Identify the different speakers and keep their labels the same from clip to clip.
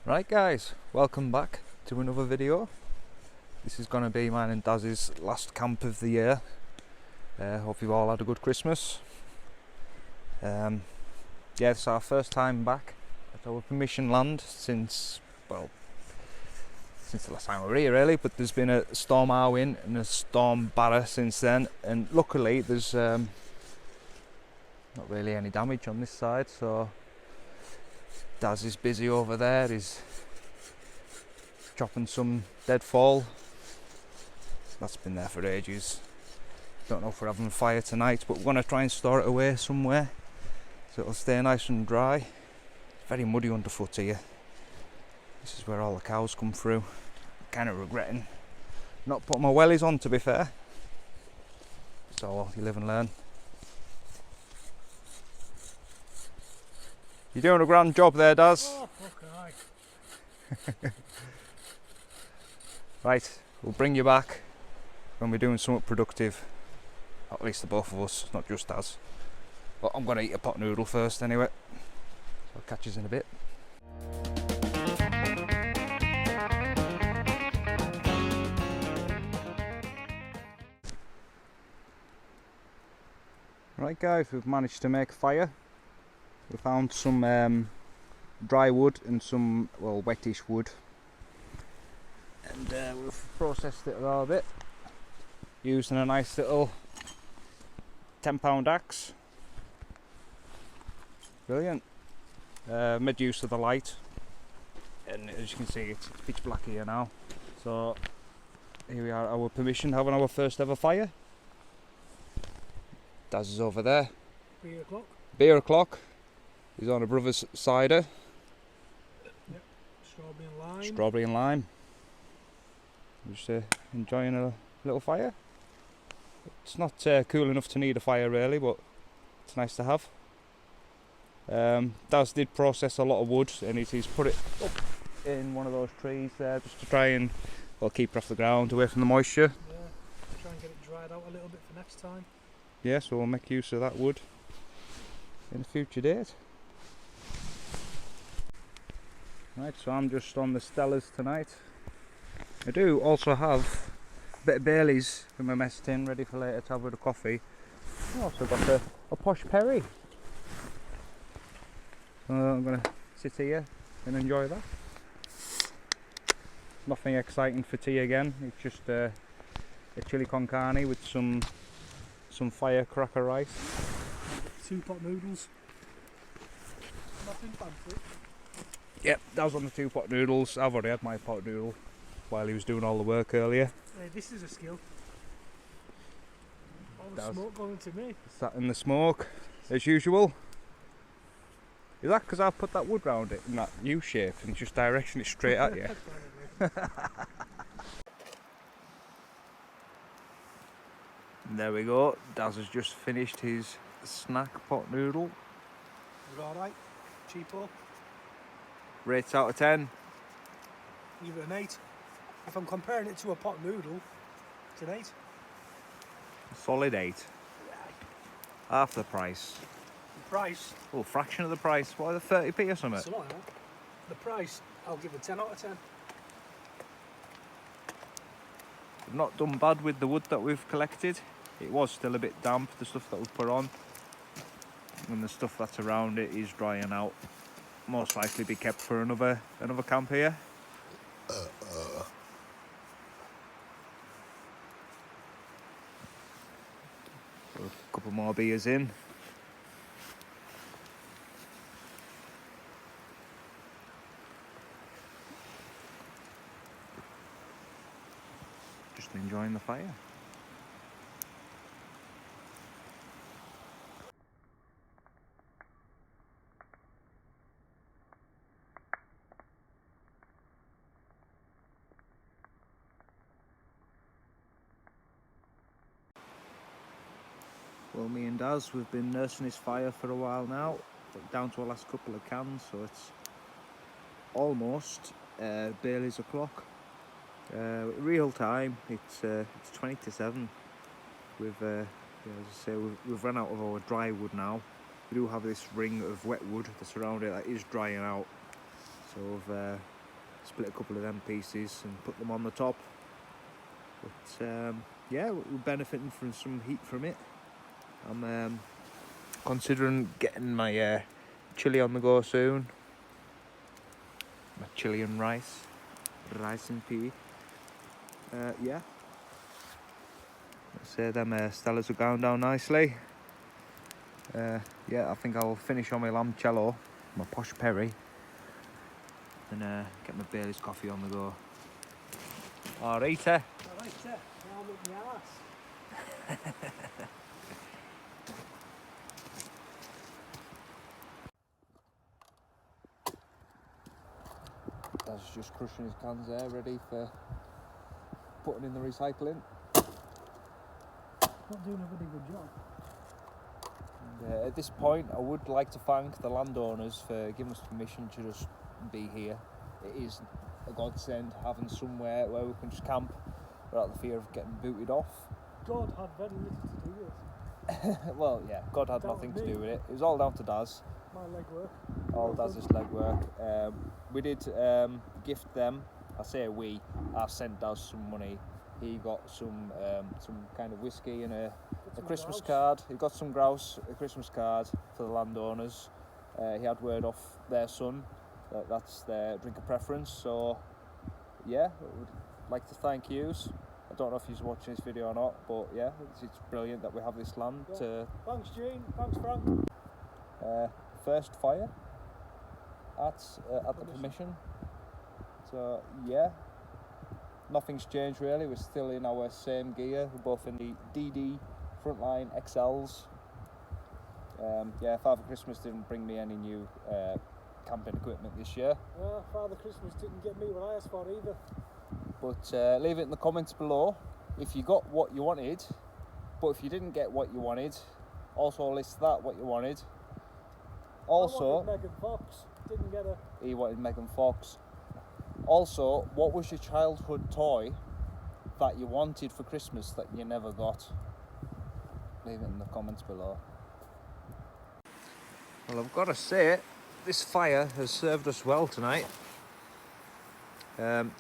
Speaker 1: Right guys, welcome back to another video. This is going to be mine and Daz's last camp of the year. Hope you've all had a good Christmas. Yeah, it's our first time back at our permission land since the last time we were here really, but there's been a Storm Arwyn and a Storm Barra since then, and luckily there's not really any damage on this side, so Daz is busy over there. He's chopping some deadfall. That's been there for ages. Don't know if we're having a fire tonight, but we're going to try and store it away somewhere so it'll stay nice and dry. It's very muddy underfoot here. This is where all the cows come through. Kind of regretting not putting my wellies on, to be fair. So you live and learn. You're doing a grand job there, Daz.
Speaker 2: Oh, fucking
Speaker 1: Right, we'll bring you back when we're doing something productive. At least the both of us, not just Daz. But I'm going to eat a pot noodle first anyway. So I'll catch us in a bit. Right guys, we've managed to make a fire. We found some dry wood and some, well, wettish wood. And we've processed it a little bit using a nice little 10-pound axe. Brilliant. Made use of the light, and as you can see it's pitch black here now. So here we are at our permission, having our first ever fire. Daz is over there.
Speaker 2: Beer o'clock.
Speaker 1: Beer o'clock. He's on a brother's cider.
Speaker 2: Yep. Strawberry and lime.
Speaker 1: Strawberry and lime. Just enjoying a little fire. It's not cool enough to need a fire really, but it's nice to have. Daz did process a lot of wood, and he's put it up in one of those trees there just to try and, well, keep it off the ground, away from the moisture.
Speaker 2: Yeah, try and get it dried out a little bit for next time.
Speaker 1: Yeah, so we'll make use of that wood in a future date. Right, so I'm just on the Stellas tonight. I do also have a bit of Baileys in my mess tin ready for later to have with a coffee. I also got a posh Perry. I'm going to sit here and enjoy that. Nothing exciting for tea again, it's just a chili con carne with some firecracker rice.
Speaker 2: 2 pot noodles. Nothing fancy.
Speaker 1: Yep, that was on the 2 pot noodles. I've already had my pot noodle while he was doing all the work earlier.
Speaker 2: Hey, this is a skill. All the smoke going to me.
Speaker 1: Sat in the smoke, as usual. Is that because I've put that wood round it in that U shape and just direction it straight at you? There we go. Daz has just finished his snack pot noodle.
Speaker 2: It's alright. Cheapo.
Speaker 1: Rates out of 10.
Speaker 2: Give it an 8. If I'm comparing it to a pot noodle, it's an 8.
Speaker 1: Solid 8. Half the price.
Speaker 2: The price?
Speaker 1: Well, fraction of the price. What, the 30p or something?
Speaker 2: Something like that. The price, I'll give it 10 out of 10.
Speaker 1: We've not done bad with the wood that we've collected. It was still a bit damp, the stuff that we've put on. And the stuff that's around it is drying out. Most likely be kept for another camp here. So a couple more beers in. Just enjoying the fire. Well, me and Daz, we've been nursing this fire for a while now, down to our last couple of cans, so it's almost Bailey's o'clock. Real time, it's 20 to 7. We've, yeah, as I say, we've run out of our dry wood now. We do have this ring of wet wood that's around it that is drying out. So we've split a couple of them pieces and put them on the top. But yeah, we're benefiting from some heat from it. I'm considering getting my chilli on the go soon. My chilli and rice and pea. Yeah, let's say them Stellas are going down nicely. Yeah, I think I'll finish on my lamb my posh perry, and get my Bailey's coffee on the go. Alright,
Speaker 2: Alright, now I'm up my arse.
Speaker 1: That's just crushing his cans there, ready for putting in the recycling.
Speaker 2: Not doing a very good job.
Speaker 1: And, at this point, I would like to thank the landowners for giving us permission to just be here. It is a godsend having somewhere where we can just camp without the fear of getting booted off.
Speaker 2: God had very little to do with it.
Speaker 1: Well, yeah, God had
Speaker 2: Down
Speaker 1: nothing
Speaker 2: to
Speaker 1: to
Speaker 2: me.
Speaker 1: do with it. It was all down to Daz.
Speaker 2: My legwork.
Speaker 1: All Daz's legwork. We did gift them. I say we. I sent Daz some money. He got some kind of whiskey and a Christmas card. He got some grouse, a Christmas card for the landowners. He had word off their son that that's their drink of preference. So yeah, I would like to thank yous. I don't know if you're watching this video or not, but yeah, it's brilliant that we have this land.
Speaker 2: Yeah. Thanks, Gene. Thanks, Frank.
Speaker 1: First fire at the permission. So yeah, nothing's changed really. We're still in our same gear. We're both in the DD Frontline XLs. Yeah, Father Christmas didn't bring me any new camping equipment this year.
Speaker 2: Father Christmas didn't get me what I asked for either.
Speaker 1: But leave it in the comments below if you got what you wanted. But if you didn't get what you wanted, also list that what you wanted. Also,
Speaker 2: I wanted Megan Fox. Didn't get her.
Speaker 1: He wanted Megan Fox. Also, what was your childhood toy that you wanted for Christmas that you never got? Leave it in the comments below. Well, I've got to say, this fire has served us well tonight.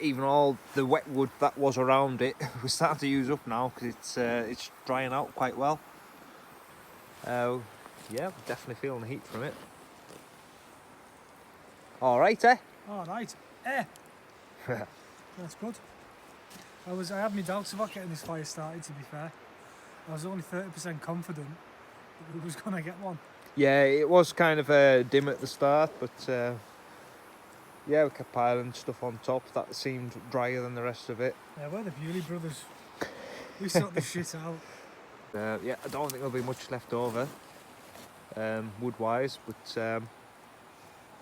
Speaker 1: Even all the wet wood that was around it, we're starting to use up now because it's drying out quite well. Yeah, we're definitely feeling the heat from it. Alright,
Speaker 2: Alright. That's good. I had my doubts about getting this fire started, to be fair. I was only 30% confident that we was going to get one.
Speaker 1: Yeah, it was kind of dim at the start, but yeah, we kept piling stuff on top that seemed drier than the rest of it.
Speaker 2: Yeah, we're the Bewley brothers. We sort this shit out.
Speaker 1: Yeah, I don't think there'll be much left over, wood-wise, but there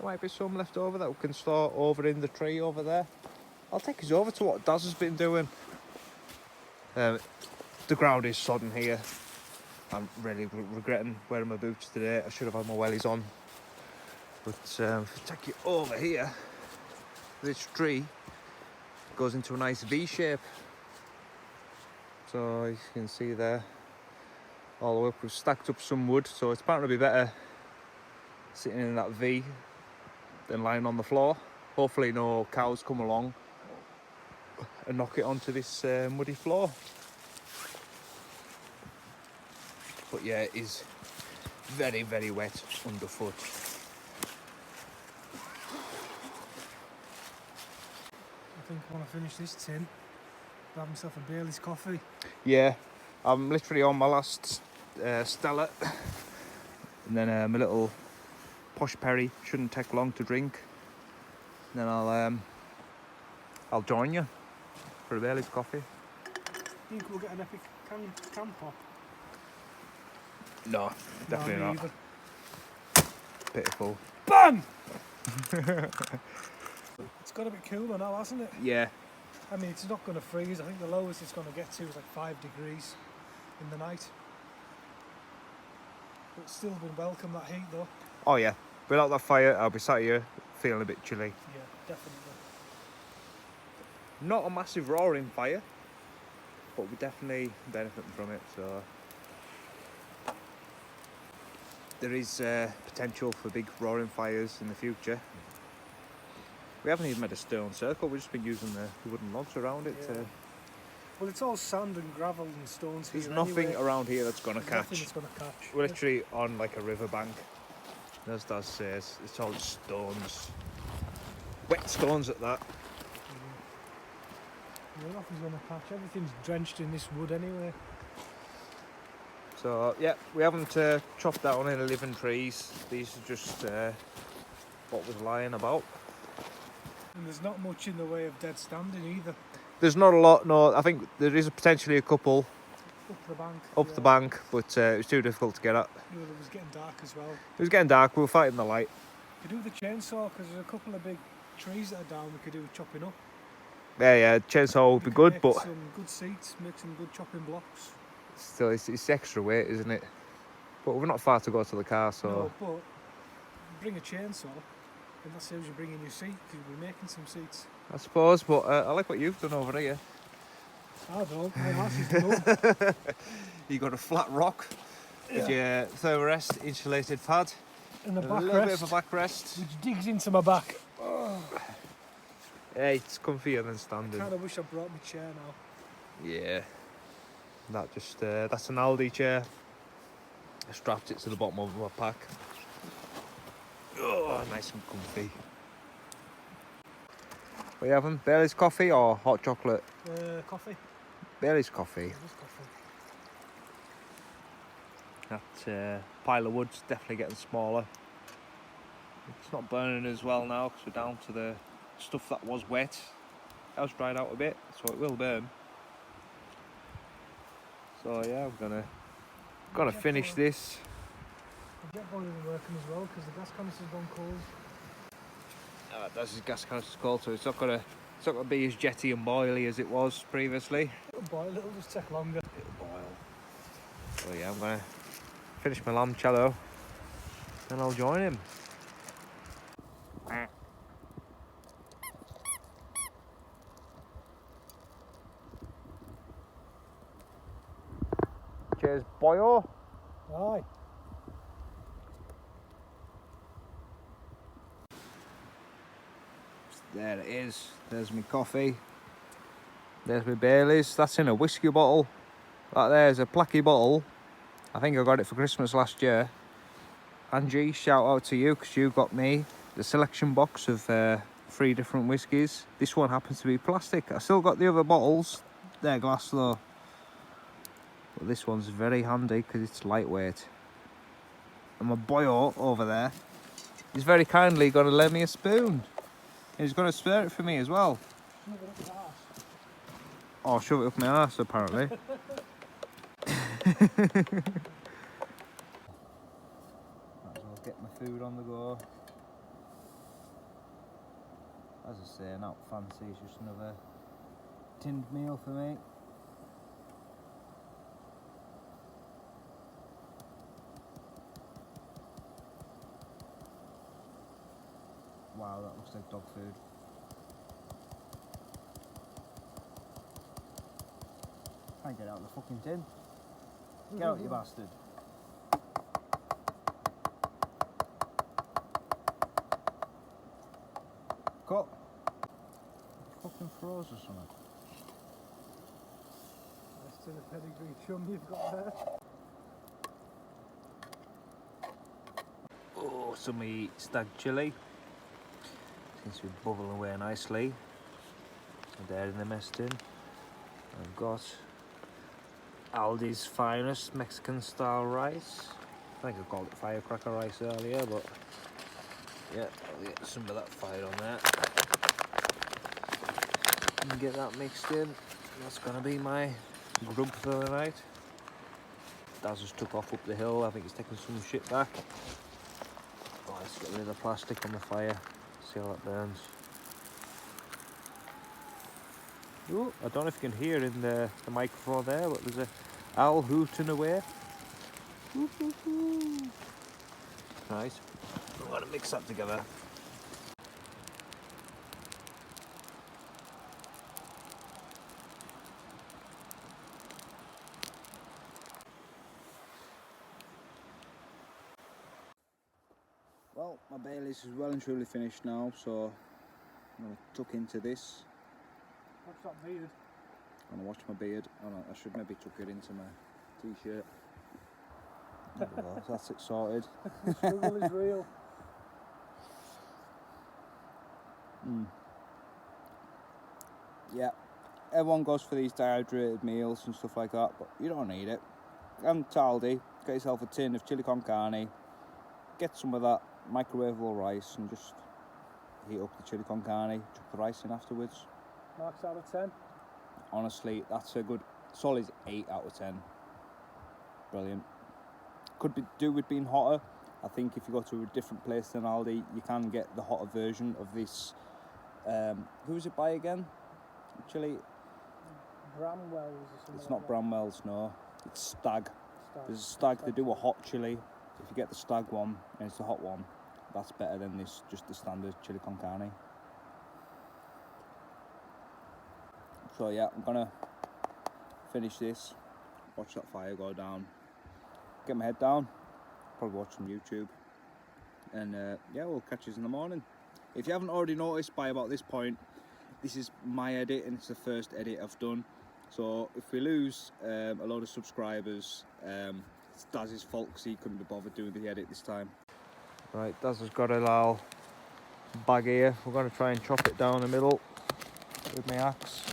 Speaker 1: might be some left over that we can store over in the tree over there. I'll take us over to what Daz has been doing. The ground is sodden here. I'm really regretting wearing my boots today. I should have had my wellies on. But if I take you over here, this tree goes into a nice V shape. So you can see there, all the way up, we've stacked up some wood, so it's apparently be better sitting in that V than lying on the floor. Hopefully no cows come along and knock it onto this muddy floor. But yeah, it is very, very wet underfoot.
Speaker 2: I think I want to finish this tin, grab myself a Bailey's coffee.
Speaker 1: Yeah, I'm literally on my last Stella, and then my little posh perry. Shouldn't take long to drink. And then I'll join you for a Bailey's coffee.
Speaker 2: Think we'll get an epic can pop?
Speaker 1: No, definitely
Speaker 2: No, me
Speaker 1: not.
Speaker 2: either.
Speaker 1: Pitiful.
Speaker 2: Bang! It's got a bit cooler now, hasn't it?
Speaker 1: Yeah.
Speaker 2: I mean, it's not going to freeze. I think the lowest it's going to get to is like 5 degrees in the night. But it's still been welcome, that heat though.
Speaker 1: Oh yeah. Without that fire, I'll be sat here feeling a bit chilly.
Speaker 2: Yeah, definitely.
Speaker 1: Not a massive roaring fire, but we're definitely benefiting from it. So there is potential for big roaring fires in the future. We haven't even made a stone circle, we've just been using the wooden logs around it.
Speaker 2: Yeah. Well, it's all sand and gravel and stones
Speaker 1: There's
Speaker 2: here
Speaker 1: nothing
Speaker 2: anyway.
Speaker 1: around here that's going to
Speaker 2: There's nothing
Speaker 1: catch.
Speaker 2: that's going to catch.
Speaker 1: We're literally on like a riverbank. As Daz says, it's all stones. Wet stones at that.
Speaker 2: Yeah, nothing's going to catch. Everything's drenched in this wood anyway.
Speaker 1: So yeah, we haven't chopped down any living trees. These are just what was lying about.
Speaker 2: And there's not much in the way of dead standing either.
Speaker 1: There's not a lot, no. I think there is potentially a couple
Speaker 2: Up the bank.
Speaker 1: up the bank, but it was too difficult to get at.
Speaker 2: No, it was getting dark as well.
Speaker 1: It was getting dark, we were fighting the light.
Speaker 2: We could do the chainsaw because there's a couple of big trees that are down we could do chopping up.
Speaker 1: Yeah, chainsaw would be good,
Speaker 2: Make
Speaker 1: but
Speaker 2: some good seats, make some good chopping blocks.
Speaker 1: still, it's extra weight, isn't it? But we're not far to go to the car, so...
Speaker 2: No, but bring a chainsaw and that saves you bringing your seat because you'll be making some seats.
Speaker 1: I suppose, but I like what you've done over here.
Speaker 2: I don't, my ass is done.
Speaker 1: You got a flat rock with your thermarest insulated pad.
Speaker 2: And a
Speaker 1: A
Speaker 2: backrest,
Speaker 1: little bit of a backrest.
Speaker 2: which digs into my back. Oh,
Speaker 1: Yeah, it's comfier than
Speaker 2: I
Speaker 1: standing.
Speaker 2: kind of wish I brought my chair now.
Speaker 1: Yeah. That just, that's an Aldi chair. I strapped it to the bottom of my pack. Oh, nice and comfy. What are you having? Bailey's coffee or hot chocolate?
Speaker 2: Coffee.
Speaker 1: Bailey's coffee.
Speaker 2: Just coffee.
Speaker 1: That pile of wood's definitely getting smaller. It's not burning as well now because we're down to the stuff that was wet. It has dried out a bit, so it will burn. So yeah, I'm gonna finish this.
Speaker 2: The jet boiler isn't working as well because the gas canister's gone cold.
Speaker 1: That's his gas canister's cold, so it's not gonna be as jetty and boily as it was previously.
Speaker 2: It'll boil, it'll just take longer.
Speaker 1: It'll boil. So yeah, I'm gonna finish my limoncello and I'll join him. Cheers, boyo.
Speaker 2: Aye.
Speaker 1: There it is. There's my coffee. There's my Baileys. That's in a whiskey bottle. That there's a placky bottle. I think I got it for Christmas last year. Angie, shout out to you because you got me the selection box of 3 different whiskies. This one happens to be plastic. I still got the other bottles. They're glass though. But this one's very handy because it's lightweight. And my boyo over there is very kindly going to lend me a spoon. And he's going to spare it for me as well. Oh, shove it up my arse apparently. Might as well get my food on the go. As I say, not fancy, it's just another tinned meal for me. Wow, that looks like dog food. Can't get out of the fucking tin. Get out, you bastard. Cut. Fucking froze or something.
Speaker 2: Rest of the pedigree chum you've got there.
Speaker 1: Oh, some stag chilli. Seems to be bubbling away nicely. And there in the mess tin, I've got Aldi's finest Mexican style rice. I think I called it firecracker rice earlier, but yeah, I'll get some of that fired on there. And get that mixed in. That's gonna be my grub for the night. Daz just took off up the hill. I think he's taking some shit back. Oh, let's get rid of the plastic on the fire. See how that burns. Ooh, I don't know if you can hear in the microphone there, but there's a owl hooting away. Ooh, ooh, ooh. Right, I'm going to mix that together. Well, my Baileys is well and truly finished now, so I'm going to tuck into this.
Speaker 2: What's that beard?
Speaker 1: I'm going to wash my beard. I should maybe tuck it into my t-shirt. There we go, that's it sorted.
Speaker 2: The struggle is real.
Speaker 1: Yeah, everyone goes for these dehydrated meals and stuff like that, but you don't need it. Come to Aldi, get yourself a tin of chili con carne, get some of that microwavable rice and just heat up the chili con carne, chuck the rice in afterwards.
Speaker 2: Marks out of 10.
Speaker 1: Honestly, that's a good solid 8 out of 10. Brilliant. Could be do with being hotter. I think if you go to a different place than Aldi, you can get the hotter version of this. Who is it by again? Chili.
Speaker 2: Bramwell's or something.
Speaker 1: It's not Bramwell's, no. It's Stag. There's a Stag. They do a hot chili. If you get the Stag one and it's the hot one, that's better than this, just the standard chili con carne. So yeah, I'm gonna finish this, watch that fire go down, get my head down, probably watch some YouTube, and yeah, we'll catch us in the morning. If you haven't already noticed by about this point, this is my edit and it's the first edit I've done. So if we lose a load of subscribers, it's Daz's fault because he couldn't be bothered doing the edit this time. Right, Daz has got a little bag here. We're going to try and chop it down the middle with my axe.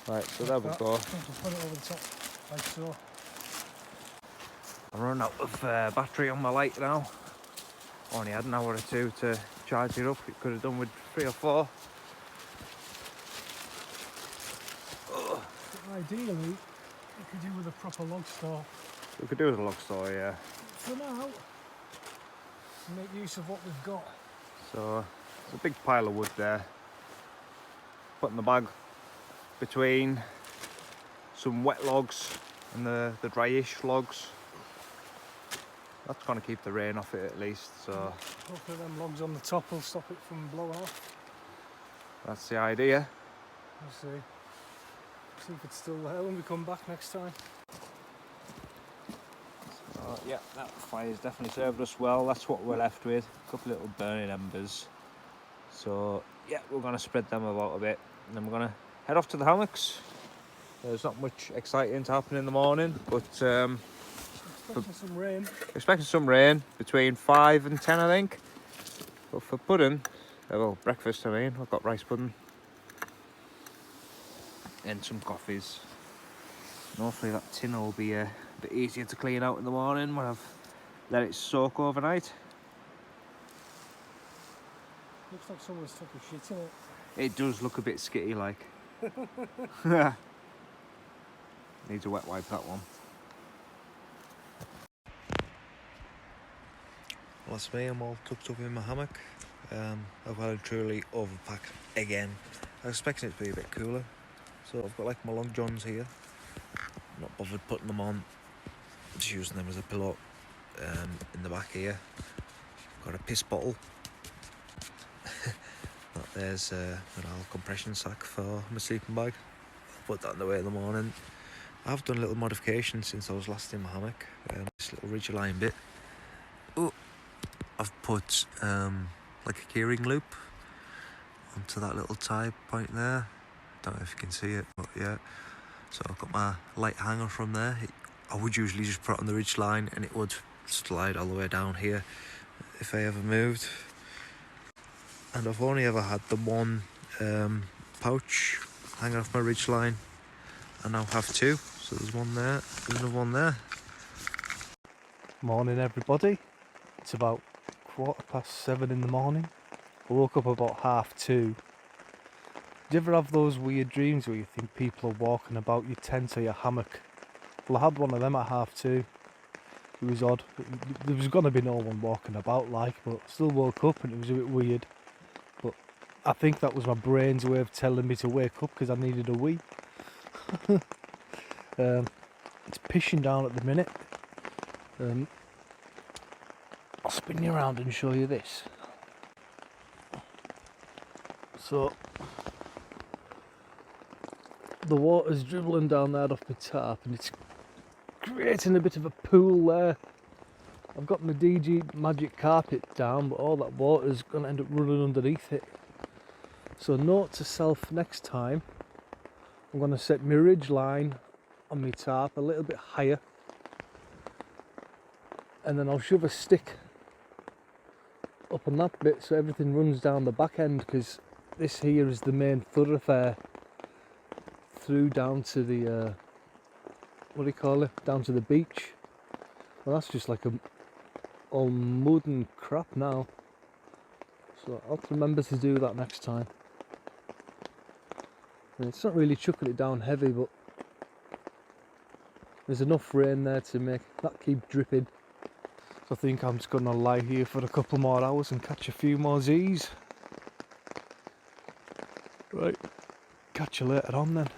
Speaker 1: Right, so there we go.
Speaker 2: Just put it over the top, like so.
Speaker 1: I run out of battery on my light now. Only had an hour or two to charge it up. It could have done with 3 or 4.
Speaker 2: Ideally, you could do with a proper log store.
Speaker 1: We could do with a log store, yeah.
Speaker 2: For now, make use of what we've got.
Speaker 1: So there's a big pile of wood there. Put in the bag between some wet logs and the dryish logs. That's going to keep the rain off it at least. So
Speaker 2: hopefully them logs on the top will stop it from blowing off.
Speaker 1: That's the idea.
Speaker 2: We'll see. See if it's still there when we come back next time.
Speaker 1: Yeah, that fire's definitely served us well. That's what we're left with. A couple little burning embers. So yeah, we're going to spread them about a bit and then we're going to head off to the hammocks. There's not much exciting to happen in the morning, but expecting some rain between 5 and 10 I think. But for pudding, well, breakfast I mean, I've got rice pudding and some coffees. And hopefully that tin will be a bit easier to clean out in the morning when I've let it soak overnight.
Speaker 2: Looks like someone's took a shit in it.
Speaker 1: It does look a bit skitty like. Needs a wet wipe that one. Well, that's me, I'm all tucked up in my hammock. I've had a truly overpack again. I was expecting it to be a bit cooler. So I've got like my long johns here. I'm not bothered putting them on. Just using them as a pillow. In the back here, got a piss bottle. There's an old compression sack for my sleeping bag. Put that in the way in the morning. I've done a little modification since I was last in my hammock. This little ridgeline bit. Oh, I've put like a keyring loop onto that little tie point there. Don't know if you can see it, but yeah. So I've got my light hanger from there. I would usually just put it on the ridge line and it would slide all the way down here if I ever moved. And I've only ever had the one pouch hanging off my ridge line. I now have 2. So there's one there, there's another one there.
Speaker 2: Morning everybody. It's about 7:15 in the morning. I woke up about 2:30. Do you ever have those weird dreams where you think people are walking about your tent or your hammock? Well, I had one of them at 2:30. It was odd. There was going to be no one walking about like, but still woke up and it was a bit weird. But I think that was my brain's way of telling me to wake up because I needed a wee. It's pissing down at the minute. I'll spin you around and show you this. So the water's dribbling down there off my tarp and it's creating a bit of a pool there. I've got my DG magic carpet down, but all that water's going to end up running underneath it. So note to self, next time I'm going to set my ridge line on my tarp a little bit higher, and then I'll shove a stick up on that bit so everything runs down the back end, because this here is the main thoroughfare through down to the what do you call it, down to the beach. Well, that's just like a all mud and crap now, so I'll have to remember to do that next time. And it's not really chucking it down heavy, but there's enough rain there to make that keep dripping. So I think I'm just going to lie here for a couple more hours and catch a few more Z's. Right, catch you later on then.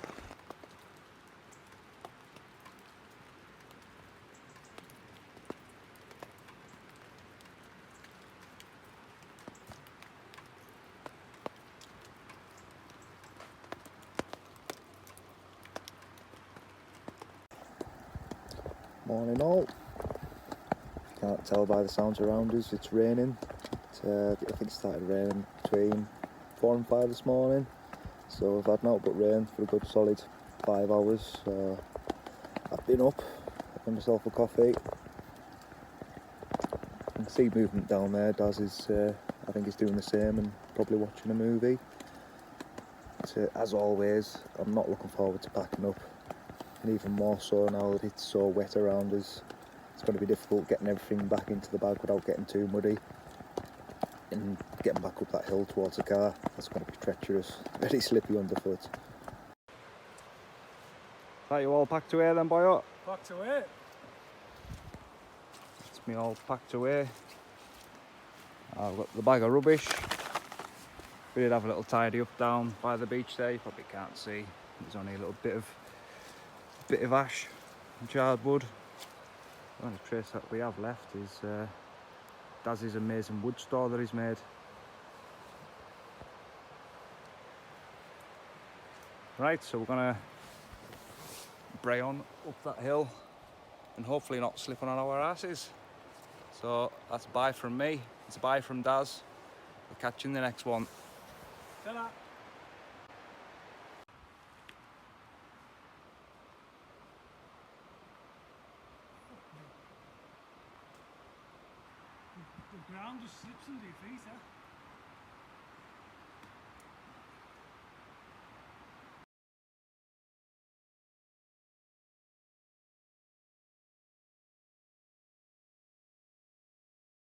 Speaker 1: Morning all. Can't tell by the sounds around us, it's raining. I think it started raining between 4 and 5 this morning. So I've had nothing but rain for a good solid 5 hours. So I've been up, had myself a coffee. I can see movement down there. Daz is, I think he's doing the same and probably watching a movie. But, as always, I'm not looking forward to packing up. And even more so now that it's so wet around us. It's going to be difficult getting everything back into the bag without getting too muddy. And getting back up that hill towards the car, that's going to be treacherous. Very slippy underfoot. Right, you all packed away then, boyo?
Speaker 2: Packed away.
Speaker 1: It's me all packed away. I've got the bag of rubbish. We did have a little tidy up down by the beach there. You probably can't see. There's only a little bit of ash and charred wood. The only trace that we have left is Daz's amazing wood store that he's made. Right, so we're gonna bray on up that hill and hopefully not slipping on our asses. So that's a bye from me, it's a bye from Daz. We'll catch you in the next one.
Speaker 2: Ta-da. The ground just slips under your feet, eh?